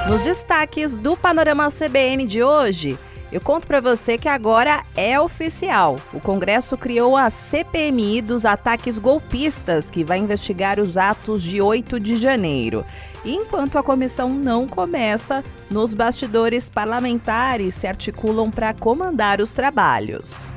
Nos destaques do Panorama CBN de hoje, eu conto para você que agora é oficial. O Congresso criou a CPMI dos ataques golpistas, que vai investigar os atos de 8 de janeiro. E enquanto a comissão não começa, nos bastidores parlamentares se articulam para comandar os trabalhos.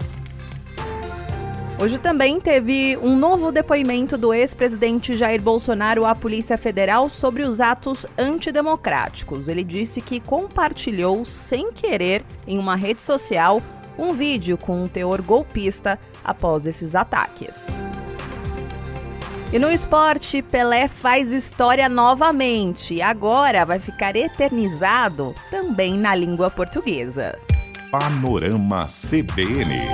Hoje também teve um novo depoimento do ex-presidente Jair Bolsonaro à Polícia Federal sobre os atos antidemocráticos. Ele disse que compartilhou, sem querer, em uma rede social, um vídeo com um teor golpista após esses ataques. E no esporte, Pelé faz história novamente e agora vai ficar eternizado também na língua portuguesa. Panorama CBN.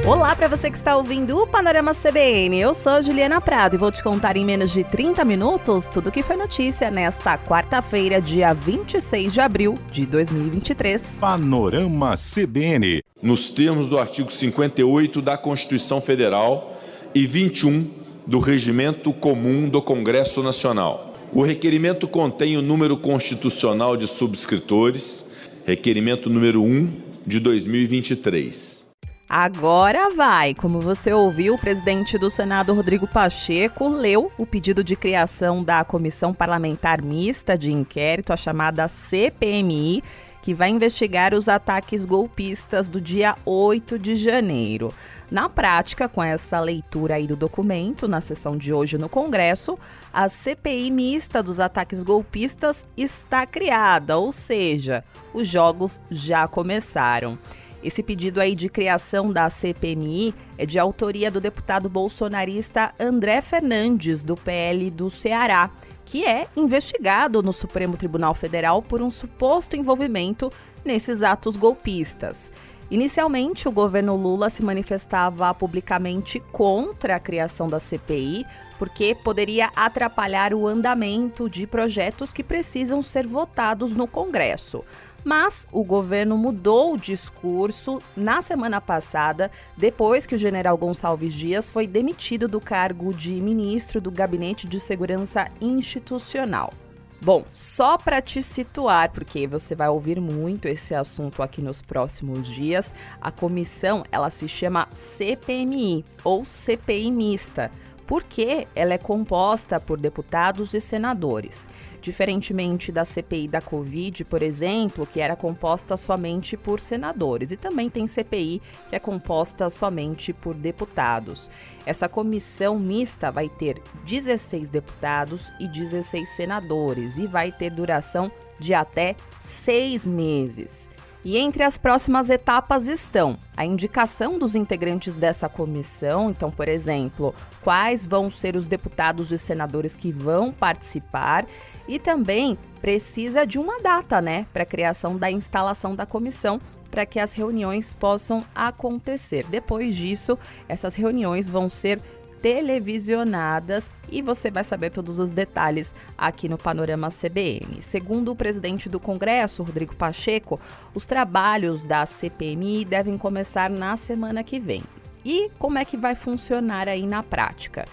Olá para você que está ouvindo o Panorama CBN, eu sou Juliana Prado e vou te contar em menos de 30 minutos tudo o que foi notícia nesta quarta-feira, dia 26 de abril de 2023. Panorama CBN. Nos termos do artigo 58 da Constituição Federal e 21 do Regimento Comum do Congresso Nacional. O requerimento contém o número constitucional de subscritores, requerimento número 1 de 2023. Agora vai! Como você ouviu, o presidente do Senado, Rodrigo Pacheco, leu o pedido de criação da Comissão Parlamentar Mista de Inquérito, a chamada CPMI, que vai investigar os ataques golpistas do dia 8 de janeiro. Na prática, com essa leitura aí do documento, na sessão de hoje no Congresso, a CPI mista dos ataques golpistas está criada, ou seja, os jogos já começaram. Esse pedido aí de criação da CPMI é de autoria do deputado bolsonarista André Fernandes, do PL do Ceará, que é investigado no Supremo Tribunal Federal por um suposto envolvimento nesses atos golpistas. Inicialmente, o governo Lula se manifestava publicamente contra a criação da CPI, porque poderia atrapalhar o andamento de projetos que precisam ser votados no Congresso. Mas o governo mudou o discurso na semana passada, depois que o general Gonçalves Dias foi demitido do cargo de ministro do Gabinete de Segurança Institucional. Bom, só para te situar, porque você vai ouvir muito esse assunto aqui nos próximos dias, a comissão ela se chama CPMI ou CPI mista, porque ela é composta por deputados e senadores. Diferentemente da CPI da Covid, por exemplo, que era composta somente por senadores. E também tem CPI, que é composta somente por deputados. Essa comissão mista vai ter 16 deputados e 16 senadores e vai ter duração de até 6 meses. E entre as próximas etapas estão a indicação dos integrantes dessa comissão, então, por exemplo, quais vão ser os deputados e senadores que vão participar, e também precisa de uma data, para a criação da instalação da comissão, para que as reuniões possam acontecer. Depois disso, essas reuniões vão ser televisionadas e você vai saber todos os detalhes aqui no Panorama CBN. Segundo o presidente do Congresso, Rodrigo Pacheco, os trabalhos da CPMI devem começar na semana que vem. E como é que vai funcionar aí na prática?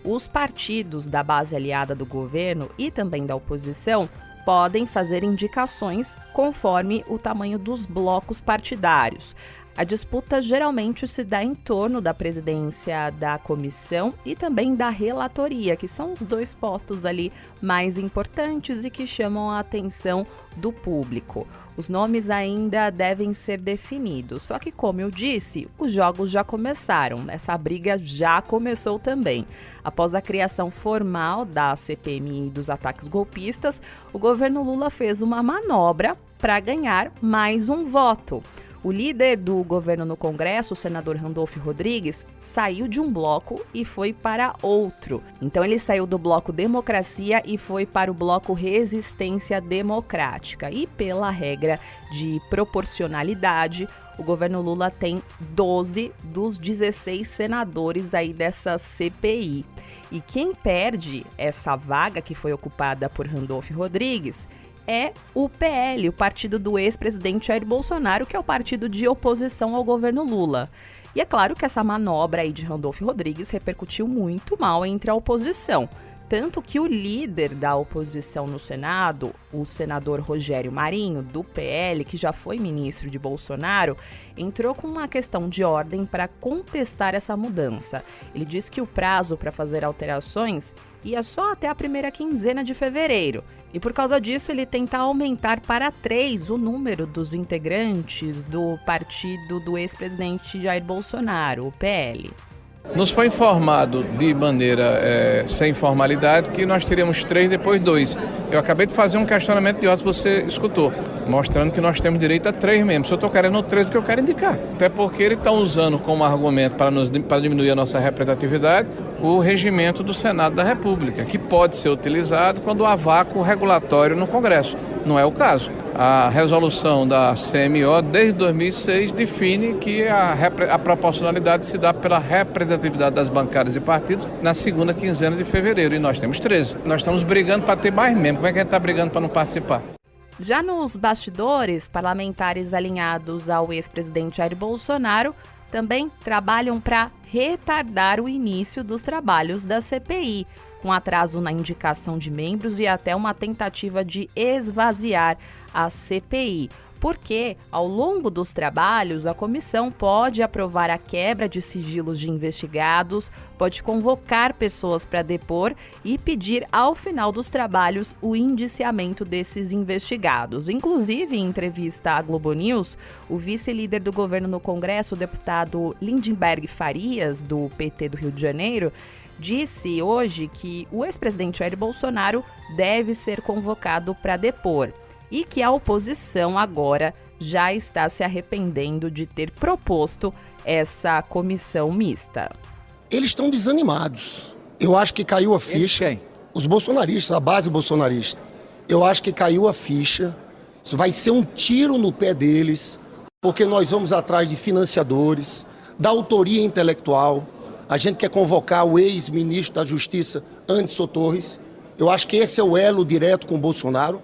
Os partidos da base aliada do governo e também da oposição podem fazer indicações conforme o tamanho dos blocos partidários. A disputa geralmente se dá em torno da presidência da comissão e também da relatoria, que são os dois postos ali mais importantes e que chamam a atenção do público. Os nomes ainda devem ser definidos, só que, como eu disse, os jogos já começaram, essa briga já começou também. Após a criação formal da CPMI dos ataques golpistas, o governo Lula fez uma manobra para ganhar mais um voto. O líder do governo no Congresso, o senador Randolfo Rodrigues, saiu de um bloco e foi para outro. Então ele saiu do bloco Democracia e foi para o bloco Resistência Democrática. E pela regra de proporcionalidade, o governo Lula tem 12 dos 16 senadores aí dessa CPI. E quem perde essa vaga que foi ocupada por Randolfo Rodrigues é o PL, o partido do ex-presidente Jair Bolsonaro, que é o partido de oposição ao governo Lula. E é claro que essa manobra aí de Randolfo Rodrigues repercutiu muito mal entre a oposição. Tanto que o líder da oposição no Senado, o senador Rogério Marinho, do PL, que já foi ministro de Bolsonaro, entrou com uma questão de ordem para contestar essa mudança. Ele disse que o prazo para fazer alterações ia só até a primeira quinzena de fevereiro. E por causa disso, ele tenta aumentar para 3 o número dos integrantes do partido do ex-presidente Jair Bolsonaro, o PL. Nos foi informado de maneira sem formalidade que nós teríamos 3, depois 2. Eu acabei de fazer um questionamento de ordem, você escutou, mostrando que nós temos direito a 3 membros. Eu estou querendo 3 porque eu quero indicar. Até porque eles estão usando como argumento para diminuir a nossa representatividade o regimento do Senado da República, que pode ser utilizado quando há vácuo regulatório no Congresso. Não é o caso. A resolução da CMO, desde 2006, define que a proporcionalidade se dá pela representatividade das bancadas e partidos na segunda quinzena de fevereiro, e nós temos 13. Nós estamos brigando para ter mais membros. Como é que a gente está brigando para não participar? Já nos bastidores, parlamentares alinhados ao ex-presidente Jair Bolsonaro também trabalham para retardar o início dos trabalhos da CPI, com atraso na indicação de membros e até uma tentativa de esvaziar a CPI. Porque, ao longo dos trabalhos, a comissão pode aprovar a quebra de sigilos de investigados, pode convocar pessoas para depor e pedir, ao final dos trabalhos, o indiciamento desses investigados. Inclusive, em entrevista à Globo News, o vice-líder do governo no Congresso, o deputado Lindenberg Farias, do PT do Rio de Janeiro, disse hoje que o ex-presidente Jair Bolsonaro deve ser convocado para depor e que a oposição agora já está se arrependendo de ter proposto essa comissão mista. Eles estão desanimados. Eu acho que caiu a ficha. Os bolsonaristas, a base bolsonarista. Eu acho que caiu a ficha. Isso vai ser um tiro no pé deles, porque nós vamos atrás de financiadores, da autoria intelectual. A gente quer convocar o ex-ministro da Justiça, Anderson Torres. Eu acho que esse é o elo direto com o Bolsonaro.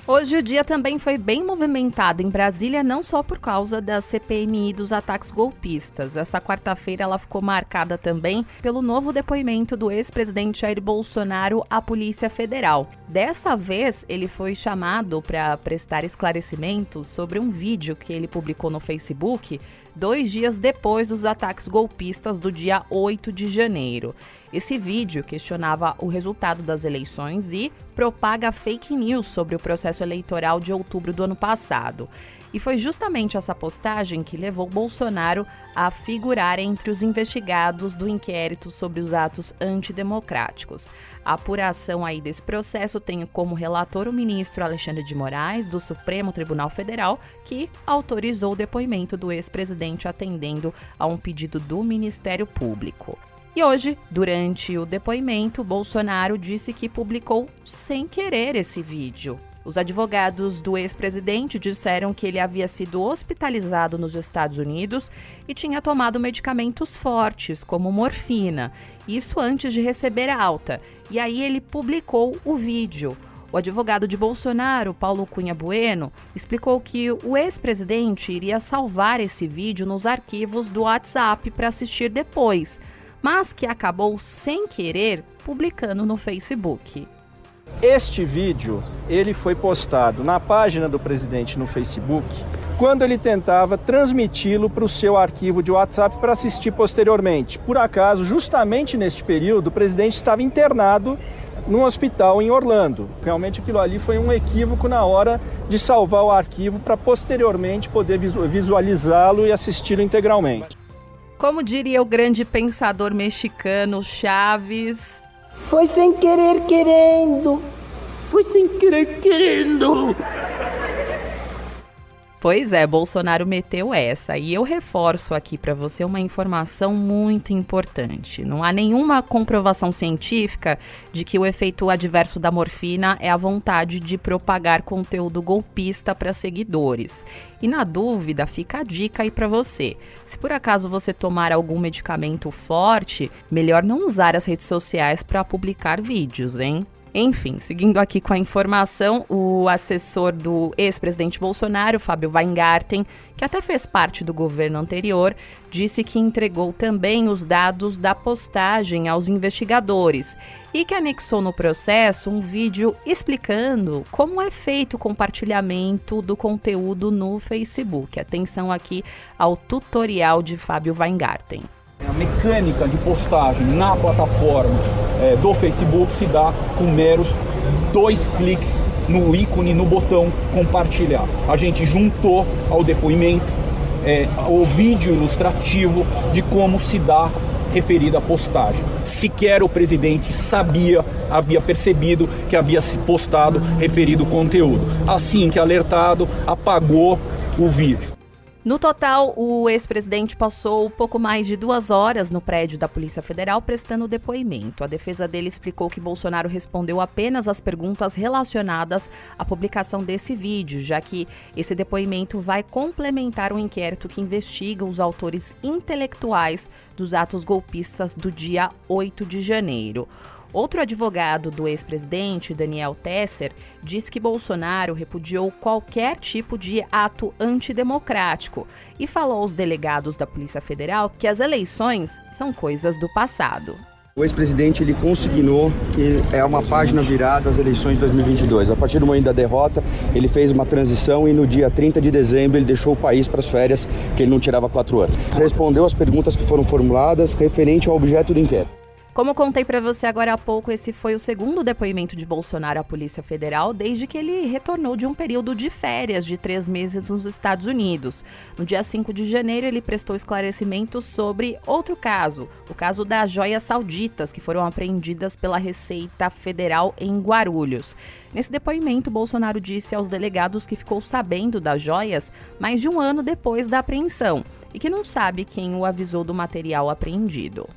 Hoje o dia também foi bem movimentado em Brasília, não só por causa da CPMI dos ataques golpistas. Essa quarta-feira ela ficou marcada também pelo novo depoimento do ex-presidente Jair Bolsonaro à Polícia Federal. Dessa vez, ele foi chamado para prestar esclarecimentos sobre um vídeo que ele publicou no Facebook 2 dias depois dos ataques golpistas do dia 8 de janeiro. Esse vídeo questionava o resultado das eleições e propaga fake news sobre o processo eleitoral de outubro do ano passado. E foi justamente essa postagem que levou Bolsonaro a figurar entre os investigados do inquérito sobre os atos antidemocráticos. A apuração aí desse processo tem como relator o ministro Alexandre de Moraes, do Supremo Tribunal Federal, que autorizou o depoimento do ex-presidente atendendo a um pedido do Ministério Público. E hoje, durante o depoimento, Bolsonaro disse que publicou sem querer esse vídeo. Os advogados do ex-presidente disseram que ele havia sido hospitalizado nos Estados Unidos e tinha tomado medicamentos fortes, como morfina, isso antes de receber a alta. E aí ele publicou o vídeo. O advogado de Bolsonaro, Paulo Cunha Bueno, explicou que o ex-presidente iria salvar esse vídeo nos arquivos do WhatsApp para assistir depois, mas que acabou sem querer publicando no Facebook. Este vídeo, ele foi postado na página do presidente no Facebook, quando ele tentava transmiti-lo para o seu arquivo de WhatsApp para assistir posteriormente. Por acaso, justamente neste período, o presidente estava internado num hospital em Orlando. Realmente aquilo ali foi um equívoco na hora de salvar o arquivo para posteriormente poder visualizá-lo e assisti-lo integralmente. Como diria o grande pensador mexicano Chávez... Foi sem querer querendo. Foi sem querer querendo. Pois é, Bolsonaro meteu essa. E eu reforço aqui para você uma informação muito importante. Não há nenhuma comprovação científica de que o efeito adverso da morfina é a vontade de propagar conteúdo golpista para seguidores. E na dúvida, fica a dica aí para você. Se por acaso você tomar algum medicamento forte, melhor não usar as redes sociais para publicar vídeos, hein? Enfim, seguindo aqui com a informação, o assessor do ex-presidente Bolsonaro, Fábio Weingarten, que até fez parte do governo anterior, disse que entregou também os dados da postagem aos investigadores e que anexou no processo um vídeo explicando como é feito o compartilhamento do conteúdo no Facebook. Atenção aqui ao tutorial de Fábio Weingarten. A mecânica de postagem na plataforma do Facebook se dá com meros 2 cliques no ícone, no botão compartilhar. A gente juntou ao depoimento o vídeo ilustrativo de como se dá referida postagem. Sequer o presidente havia percebido que havia se postado referido conteúdo. Assim que alertado, apagou o vídeo. No total, o ex-presidente passou pouco mais de 2 horas no prédio da Polícia Federal prestando depoimento. A defesa dele explicou que Bolsonaro respondeu apenas às perguntas relacionadas à publicação desse vídeo, já que esse depoimento vai complementar um inquérito que investiga os autores intelectuais dos atos golpistas do dia 8 de janeiro. Outro advogado do ex-presidente, Daniel Tesser, diz que Bolsonaro repudiou qualquer tipo de ato antidemocrático e falou aos delegados da Polícia Federal que as eleições são coisas do passado. O ex-presidente ele consignou que é uma página virada às eleições de 2022. A partir do momento da derrota, ele fez uma transição e no dia 30 de dezembro ele deixou o país para as férias, que ele não tirava 4 anos. Respondeu às perguntas que foram formuladas referente ao objeto do inquérito. Como contei para você agora há pouco, esse foi o segundo depoimento de Bolsonaro à Polícia Federal desde que ele retornou de um período de férias de 3 meses nos Estados Unidos. No dia 5 de janeiro, ele prestou esclarecimentos sobre outro caso, o caso das joias sauditas que foram apreendidas pela Receita Federal em Guarulhos. Nesse depoimento, Bolsonaro disse aos delegados que ficou sabendo das joias mais de 1 ano depois da apreensão e que não sabe quem o avisou do material apreendido.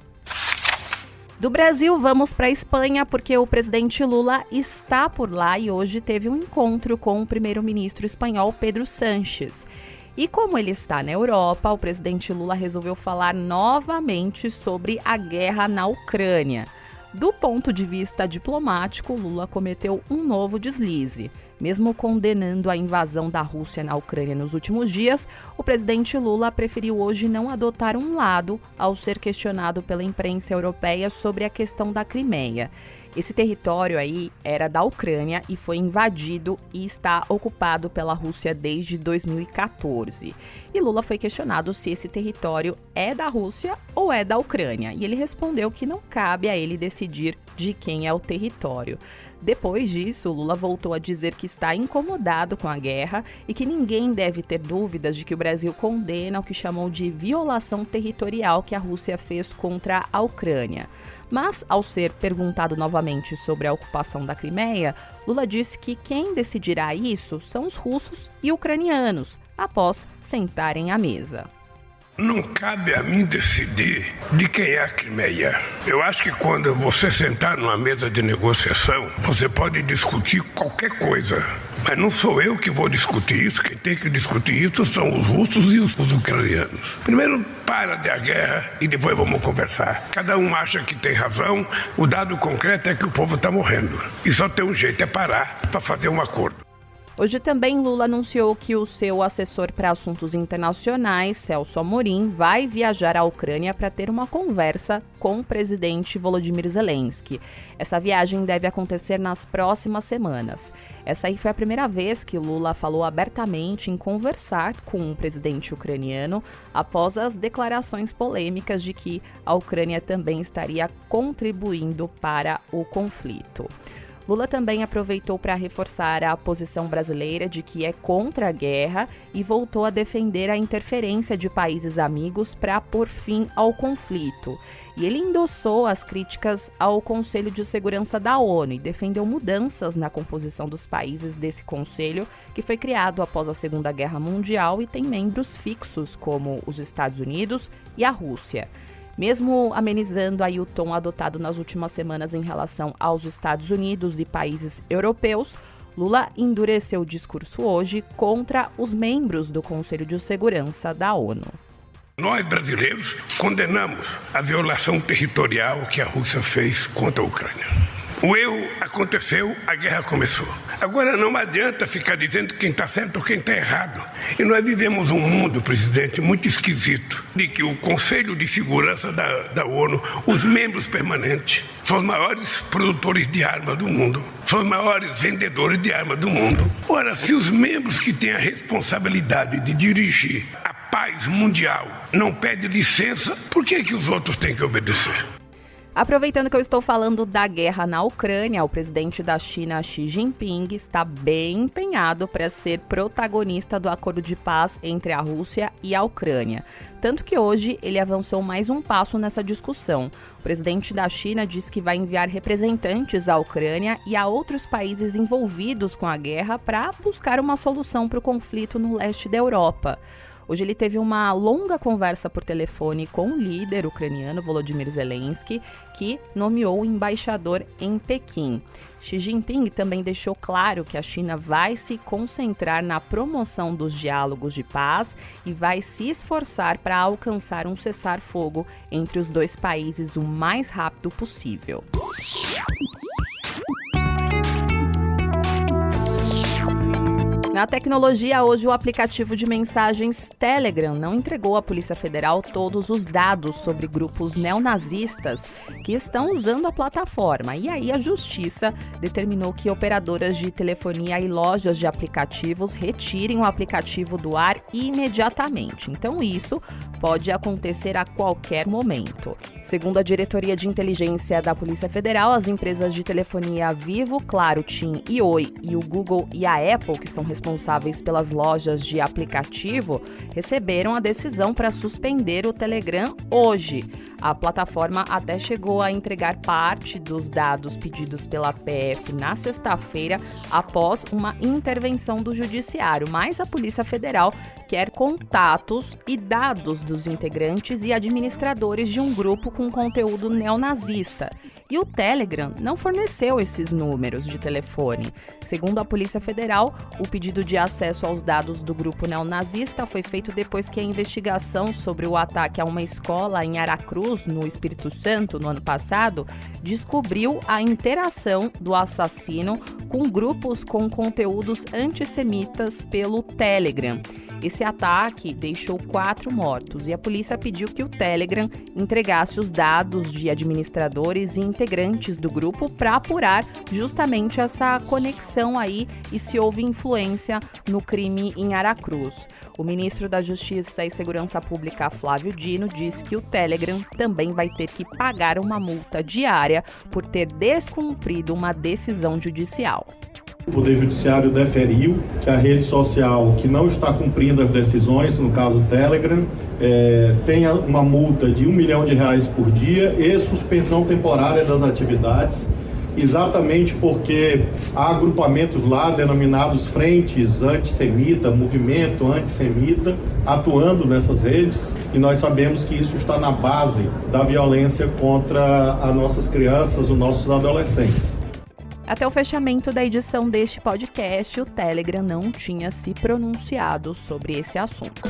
Do Brasil, vamos para a Espanha, porque o presidente Lula está por lá e hoje teve um encontro com o primeiro-ministro espanhol Pedro Sánchez. E como ele está na Europa, o presidente Lula resolveu falar novamente sobre a guerra na Ucrânia. Do ponto de vista diplomático, Lula cometeu um novo deslize. Mesmo condenando a invasão da Rússia na Ucrânia nos últimos dias, o presidente Lula preferiu hoje não adotar um lado ao ser questionado pela imprensa europeia sobre a questão da Crimeia. Esse território aí era da Ucrânia e foi invadido e está ocupado pela Rússia desde 2014. E Lula foi questionado se esse território é da Rússia ou é da Ucrânia. E ele respondeu que não cabe a ele decidir de quem é o território. Depois disso, Lula voltou a dizer que está incomodado com a guerra e que ninguém deve ter dúvidas de que o Brasil condena o que chamou de violação territorial que a Rússia fez contra a Ucrânia. Mas, ao ser perguntado novamente sobre a ocupação da Crimeia, Lula disse que quem decidirá isso são os russos e ucranianos, após sentarem à mesa. Não cabe a mim decidir de quem é a Crimeia. Eu acho que quando você sentar numa mesa de negociação, você pode discutir qualquer coisa. Mas não sou eu que vou discutir isso. Quem tem que discutir isso são os russos e os ucranianos. Primeiro, para a guerra e depois vamos conversar. Cada um acha que tem razão. O dado concreto é que o povo está morrendo. E só tem um jeito, é parar para fazer um acordo. Hoje também Lula anunciou que o seu assessor para assuntos internacionais, Celso Amorim, vai viajar à Ucrânia para ter uma conversa com o presidente Volodymyr Zelensky. Essa viagem deve acontecer nas próximas semanas. Essa aí foi a primeira vez que Lula falou abertamente em conversar com o presidente ucraniano após as declarações polêmicas de que a Ucrânia também estaria contribuindo para o conflito. Lula também aproveitou para reforçar a posição brasileira de que é contra a guerra e voltou a defender a interferência de países amigos para pôr fim ao conflito. E ele endossou as críticas ao Conselho de Segurança da ONU e defendeu mudanças na composição dos países desse conselho, que foi criado após a Segunda Guerra Mundial e tem membros fixos como os Estados Unidos e a Rússia. Mesmo amenizando aí o tom adotado nas últimas semanas em relação aos Estados Unidos e países europeus, Lula endureceu o discurso hoje contra os membros do Conselho de Segurança da ONU. Nós, brasileiros, condenamos a violação territorial que a Rússia fez contra a Ucrânia. O erro aconteceu, a guerra começou. Agora não adianta ficar dizendo quem está certo ou quem está errado. E nós vivemos um mundo, presidente, muito esquisito, de que o Conselho de Segurança da ONU, os membros permanentes, são os maiores produtores de armas do mundo, são os maiores vendedores de armas do mundo. Ora, se os membros que têm a responsabilidade de dirigir a paz mundial não pedem licença, por que os outros têm que obedecer? Aproveitando que eu estou falando da guerra na Ucrânia, o presidente da China, Xi Jinping, está bem empenhado para ser protagonista do acordo de paz entre a Rússia e a Ucrânia. Tanto que hoje ele avançou mais um passo nessa discussão. O presidente da China diz que vai enviar representantes à Ucrânia e a outros países envolvidos com a guerra para buscar uma solução para o conflito no leste da Europa. Hoje ele teve uma longa conversa por telefone com o líder ucraniano Volodymyr Zelensky, que nomeou o embaixador em Pequim. Xi Jinping também deixou claro que a China vai se concentrar na promoção dos diálogos de paz e vai se esforçar para alcançar um cessar-fogo entre os dois países o mais rápido possível. Na tecnologia, hoje o aplicativo de mensagens Telegram não entregou à Polícia Federal todos os dados sobre grupos neonazistas que estão usando a plataforma. E aí a Justiça determinou que operadoras de telefonia e lojas de aplicativos retirem o aplicativo do ar imediatamente. Então isso pode acontecer a qualquer momento. Segundo a Diretoria de Inteligência da Polícia Federal, as empresas de telefonia Vivo, Claro, TIM e Oi e o Google e a Apple, que são responsáveis pelas lojas de aplicativo, receberam a decisão para suspender o Telegram hoje. A plataforma até chegou a entregar parte dos dados pedidos pela PF na sexta-feira após uma intervenção do Judiciário, mas a Polícia Federal quer contatos e dados dos integrantes e administradores de um grupo com conteúdo neonazista. E o Telegram não forneceu esses números de telefone. Segundo a Polícia Federal, o pedido de acesso aos dados do grupo neonazista foi feito depois que a investigação sobre o ataque a uma escola em Aracruz, no Espírito Santo, no ano passado, descobriu a interação do assassino com grupos com conteúdos antissemitas pelo Telegram. Esse ataque deixou 4 mortos e a polícia pediu que o Telegram entregasse os dados de administradores e integrantes do grupo para apurar justamente essa conexão aí e se houve influência no crime em Aracruz. O ministro da Justiça e Segurança Pública, Flávio Dino, diz que o Telegram também vai ter que pagar uma multa diária por ter descumprido uma decisão judicial. O Poder Judiciário deferiu que a rede social que não está cumprindo as decisões, no caso o Telegram, tenha uma multa de R$1 milhão por dia e suspensão temporária das atividades, exatamente porque há agrupamentos lá denominados frentes antissemita, movimento antissemita, atuando nessas redes, e nós sabemos que isso está na base da violência contra as nossas crianças, os nossos adolescentes. Até o fechamento da edição deste podcast, o Telegram não tinha se pronunciado sobre esse assunto.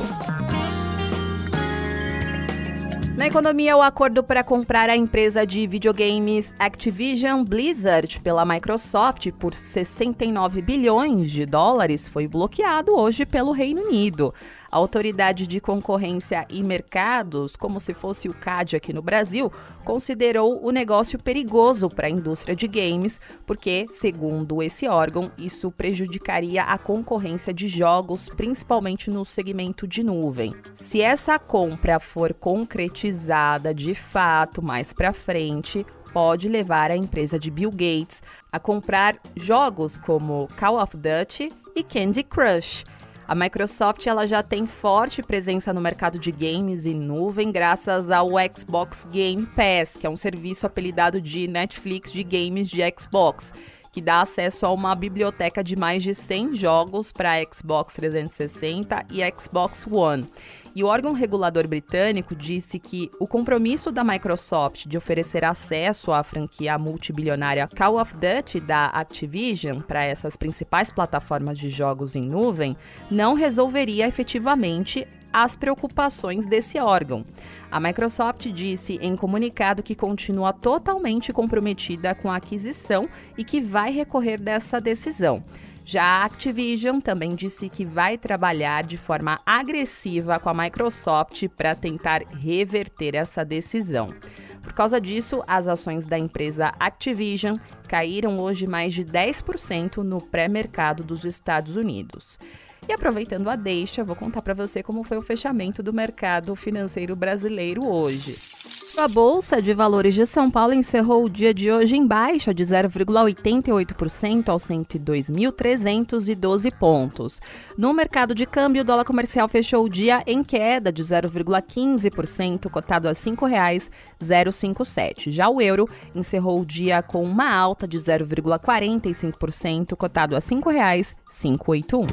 Na economia, o acordo para comprar a empresa de videogames Activision Blizzard pela Microsoft por $69 bilhões foi bloqueado hoje pelo Reino Unido. A Autoridade de Concorrência e Mercados, como se fosse o CAD aqui no Brasil, considerou o negócio perigoso para a indústria de games, porque, segundo esse órgão, isso prejudicaria a concorrência de jogos, principalmente no segmento de nuvem. Se essa compra for concretizada de fato mais para frente, pode levar a empresa de Bill Gates a comprar jogos como Call of Duty e Candy Crush. A Microsoft ela já tem forte presença no mercado de games e nuvem graças ao Xbox Game Pass, que é um serviço apelidado de Netflix de games de Xbox, que dá acesso a uma biblioteca de mais de 100 jogos para Xbox 360 e Xbox One. E o órgão regulador britânico disse que o compromisso da Microsoft de oferecer acesso à franquia multibilionária Call of Duty da Activision para essas principais plataformas de jogos em nuvem não resolveria efetivamente as preocupações desse órgão. A Microsoft disse em comunicado que continua totalmente comprometida com a aquisição e que vai recorrer dessa decisão. Já a Activision também disse que vai trabalhar de forma agressiva com a Microsoft para tentar reverter essa decisão. Por causa disso, as ações da empresa Activision caíram hoje mais de 10% no pré-mercado dos Estados Unidos. E aproveitando a deixa, vou contar para você como foi o fechamento do mercado financeiro brasileiro hoje. A Bolsa de Valores de São Paulo encerrou o dia de hoje em baixa de 0,88% aos 102.312 pontos. No mercado de câmbio, o dólar comercial fechou o dia em queda de 0,15%, cotado a R$ 5,057. Já o euro encerrou o dia com uma alta de 0,45%, cotado a R$ 5,581.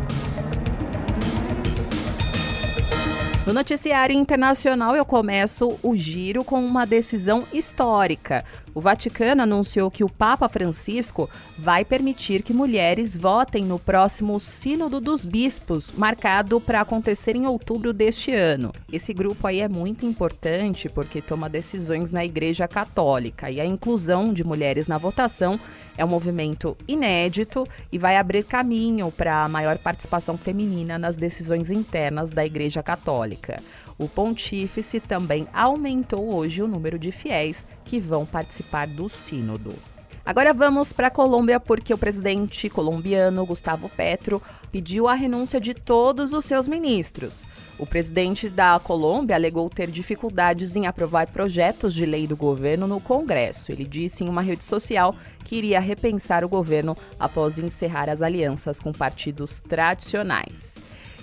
No noticiário internacional, eu começo o giro com uma decisão histórica. O Vaticano anunciou que o Papa Francisco vai permitir que mulheres votem no próximo Sínodo dos Bispos, marcado para acontecer em outubro deste ano. Esse grupo aí é muito importante porque toma decisões na Igreja Católica e a inclusão de mulheres na votação é um movimento inédito e vai abrir caminho para a maior participação feminina nas decisões internas da Igreja Católica. O pontífice também aumentou hoje o número de fiéis que vão participar do sínodo. Agora vamos para a Colômbia, porque o presidente colombiano Gustavo Petro pediu a renúncia de todos os seus ministros. O presidente da Colômbia alegou ter dificuldades em aprovar projetos de lei do governo no Congresso. Ele disse em uma rede social que iria repensar o governo após encerrar as alianças com partidos tradicionais.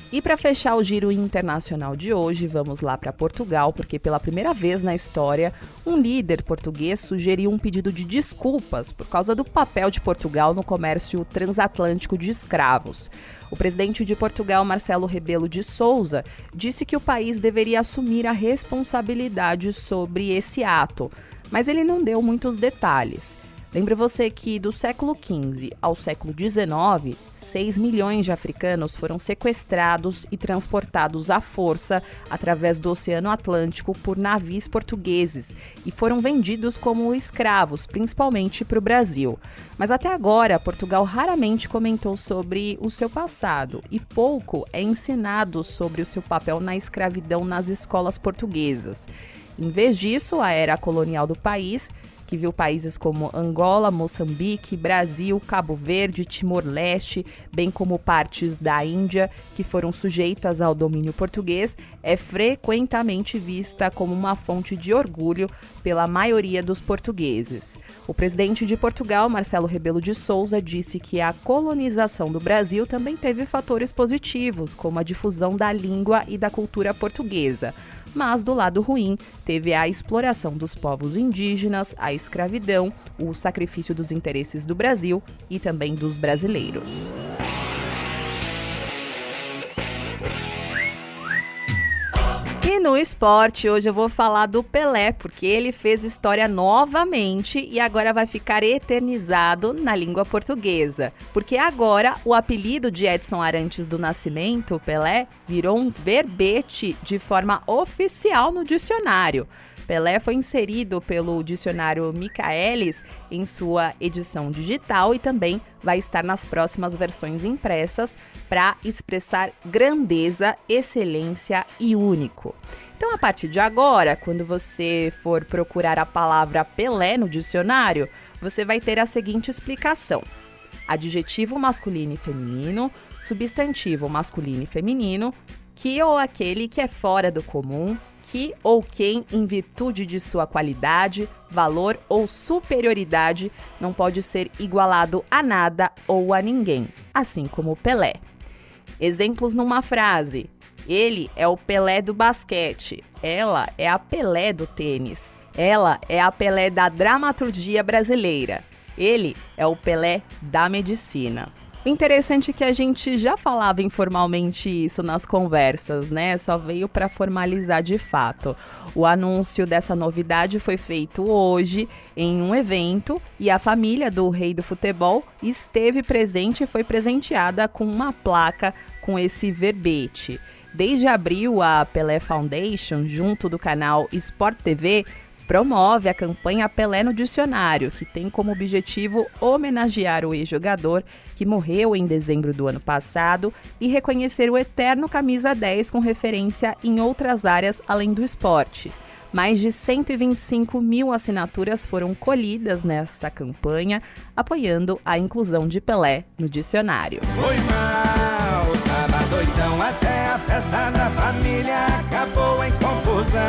E para fechar o giro internacional de hoje, vamos lá para Portugal, porque pela primeira vez na história, um líder português sugeriu um pedido de desculpas por causa do papel de Portugal no comércio transatlântico de escravos. O presidente de Portugal, Marcelo Rebelo de Sousa, disse que o país deveria assumir a responsabilidade sobre esse ato, mas ele não deu muitos detalhes. Lembra você que do século XV ao século XIX, 6 milhões de africanos foram sequestrados e transportados à força através do Oceano Atlântico por navios portugueses e foram vendidos como escravos, principalmente para o Brasil. Mas até agora, Portugal raramente comentou sobre o seu passado e pouco é ensinado sobre o seu papel na escravidão nas escolas portuguesas. Em vez disso, a era colonial do país, que viu países como Angola, Moçambique, Brasil, Cabo Verde, Timor-Leste, bem como partes da Índia, que foram sujeitas ao domínio português, é frequentemente vista como uma fonte de orgulho pela maioria dos portugueses. O presidente de Portugal, Marcelo Rebelo de Sousa, disse que a colonização do Brasil também teve fatores positivos, como a difusão da língua e da cultura portuguesa. Mas do lado ruim, teve a exploração dos povos indígenas, a escravidão, o sacrifício dos interesses do Brasil e também dos brasileiros. E no esporte, hoje eu vou falar do Pelé, porque ele fez história novamente e agora vai ficar eternizado na língua portuguesa. Porque agora o apelido de Edson Arantes do Nascimento, Pelé, virou um verbete de forma oficial no dicionário. Pelé foi inserido pelo dicionário Michaelis em sua edição digital e também vai estar nas próximas versões impressas para expressar grandeza, excelência e único. Então, a partir de agora, quando você for procurar a palavra Pelé no dicionário, você vai ter a seguinte explicação: adjetivo masculino e feminino, substantivo masculino e feminino, que ou aquele que é fora do comum, que ou quem, em virtude de sua qualidade, valor ou superioridade, não pode ser igualado a nada ou a ninguém, assim como Pelé. Exemplos numa frase: ele é o Pelé do basquete, ela é a Pelé do tênis, ela é a Pelé da dramaturgia brasileira, ele é o Pelé da medicina. O interessante é que a gente já falava informalmente isso nas conversas, né? Só veio para formalizar de fato. O anúncio dessa novidade foi feito hoje em um evento e a família do rei do futebol esteve presente e foi presenteada com uma placa com esse verbete. Desde abril, a Pelé Foundation, junto do canal Sport TV, promove a campanha Pelé no Dicionário, que tem como objetivo homenagear o ex-jogador que morreu em dezembro do ano passado e reconhecer o eterno camisa 10 com referência em outras áreas além do esporte. Mais de 125 mil assinaturas foram colhidas nessa campanha, apoiando a inclusão de Pelé no dicionário. Foi mal, tava doidão até a festa da família acabou em confusão.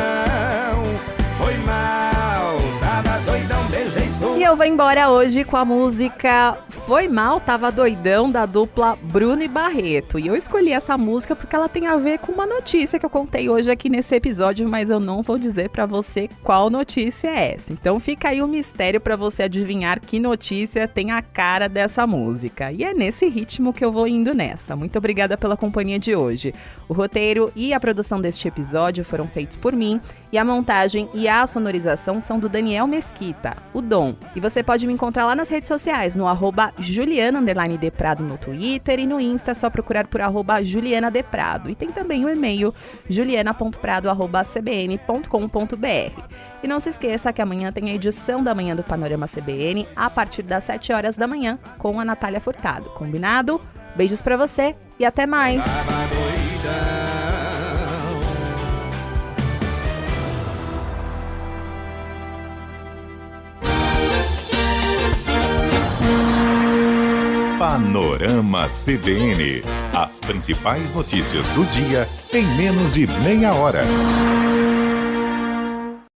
Foi mal, tava doidão, beijei sua. E eu vou embora hoje com a música Foi Mal, Tava Doidão, da dupla Bruno e Barreto. E eu escolhi essa música porque ela tem a ver com uma notícia que eu contei hoje aqui nesse episódio, mas eu não vou dizer pra você qual notícia é essa. Então fica aí o mistério pra você adivinhar que notícia tem a cara dessa música. E é nesse ritmo que eu vou indo nessa. Muito obrigada pela companhia de hoje. O roteiro e a produção deste episódio foram feitos por mim e a montagem e a sonorização são do Daniel Mesquita, o Dom. E você pode me encontrar lá nas redes sociais, no @Juliana_Deprado no Twitter e no Insta, é só procurar por @JulianaDeprado. E tem também o e-mail juliana.prado@cbn.com.br. E não se esqueça que amanhã tem a edição da Manhã do Panorama CBN, a partir das 7 horas da manhã, com a Natália Furtado. Combinado? Beijos pra você e até mais! Panorama CBN. As principais notícias do dia em menos de meia hora.